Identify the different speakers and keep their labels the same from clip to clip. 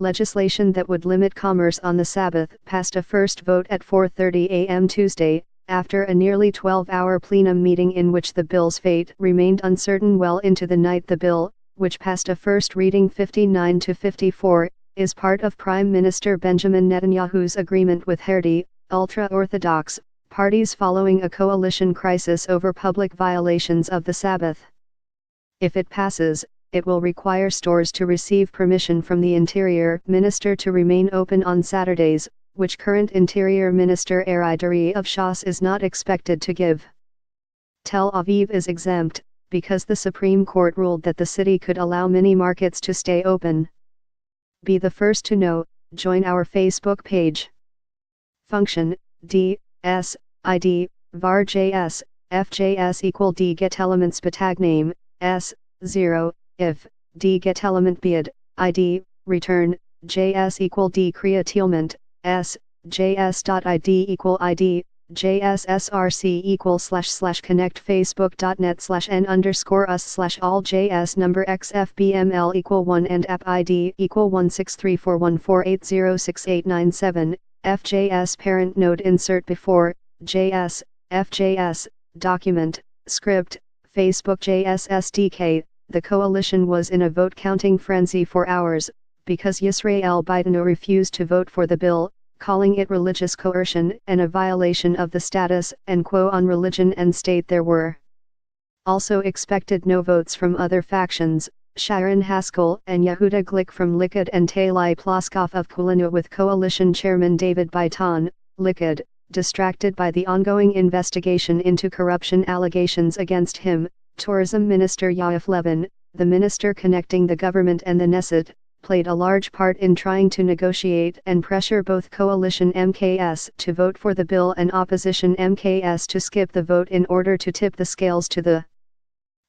Speaker 1: Legislation that would limit commerce on the Sabbath passed a first vote at 4:30 a.m. Tuesday, after a nearly 12-hour plenum meeting in which the bill's fate remained uncertain well into the night. The bill, which passed a first reading 59 to 54, is part of Prime Minister Benjamin Netanyahu's agreement with Haredi, ultra-Orthodox, parties following a coalition crisis over public violations of the Sabbath. If it passes, it will require stores to receive permission from the Interior Minister to remain open on Saturdays, which current Interior Minister Haredi of Shas is not expected to give. Tel Aviv is exempt, because the Supreme Court ruled that the city could allow mini markets to stay open. Be the first to know, join our Facebook page. Function, D, S, ID, var JS, FJS equal D get elements tag name, S, 0, if, D get element bid, ID, return, JS equal D create element, S, JS.ID equal ID, JSSRC equal / connect facebook.net / n_us / all JS number XFBML equal 1 and app ID equal 1634148068997, FJS parent node insert before, JS, FJS, document, script, Facebook JS SDK. The coalition was in a vote counting frenzy for hours, because Yisrael Biden refused to vote for the bill, calling it religious coercion and a violation of the status quo on religion and state. There were also expected no votes from other factions, Sharon Haskell and Yehuda Glick from Likud and Talai Ploskov of Kulinu, with coalition chairman David Bitan, Likud, distracted by the ongoing investigation into corruption allegations against him. Tourism Minister Yaif Levin, the minister connecting the government and the Knesset, played a large part in trying to negotiate and pressure both coalition MKS to vote for the bill and opposition MKS to skip the vote in order to tip the scales to the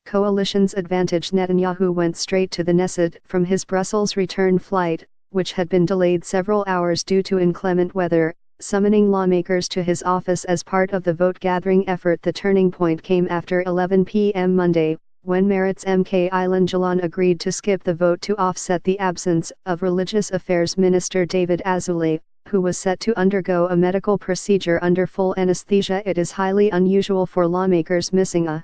Speaker 1: coalition's advantage. Netanyahu went straight to the Knesset from his Brussels return flight, which had been delayed several hours due to inclement weather, summoning lawmakers to his office as part of the vote-gathering effort. The turning point came after 11 p.m. Monday, when Meretz MK Ilan Jalon agreed to skip the vote to offset the absence of Religious Affairs Minister David Azoulay, who was set to undergo a medical procedure under full anesthesia. It is highly unusual for lawmakers missing a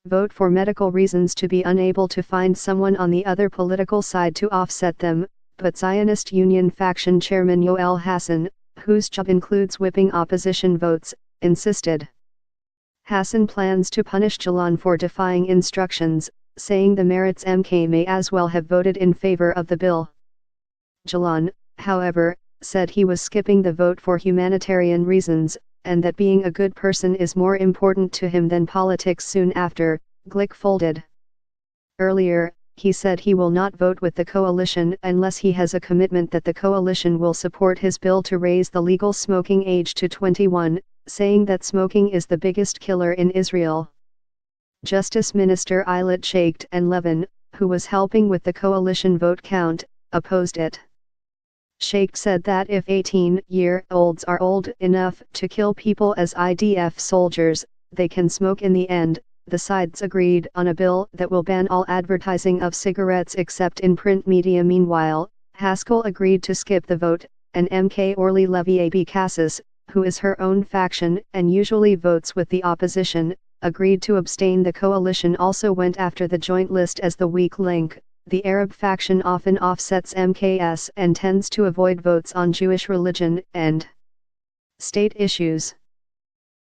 Speaker 1: vote for medical reasons to be unable to find someone on the other political side to offset them, but Zionist Union faction chairman Yoel Hassan, whose job includes whipping opposition votes, insisted. Hassan plans to punish Jalon for defying instructions, saying the Meretz MK may as well have voted in favor of the bill. Jalon, however, said he was skipping the vote for humanitarian reasons, and that being a good person is more important to him than politics. Soon after, Glick folded. Earlier, he said he will not vote with the coalition unless he has a commitment that the coalition will support his bill to raise the legal smoking age to 21, saying that smoking is the biggest killer in Israel. Justice Minister Eilat Shaked and Levin, who was helping with the coalition vote count, opposed it. Shaked said that if 18-year-olds are old enough to kill people as IDF soldiers, they can smoke in the end. The sides agreed on a bill that will ban all advertising of cigarettes except in print media. Meanwhile, Haskell agreed to skip the vote, and MK Orly Levy AB Cassis, who is her own faction and usually votes with the opposition, agreed to abstain. The coalition also went after the joint list as the weak link. The Arab faction often offsets MKS and tends to avoid votes on Jewish religion and state issues.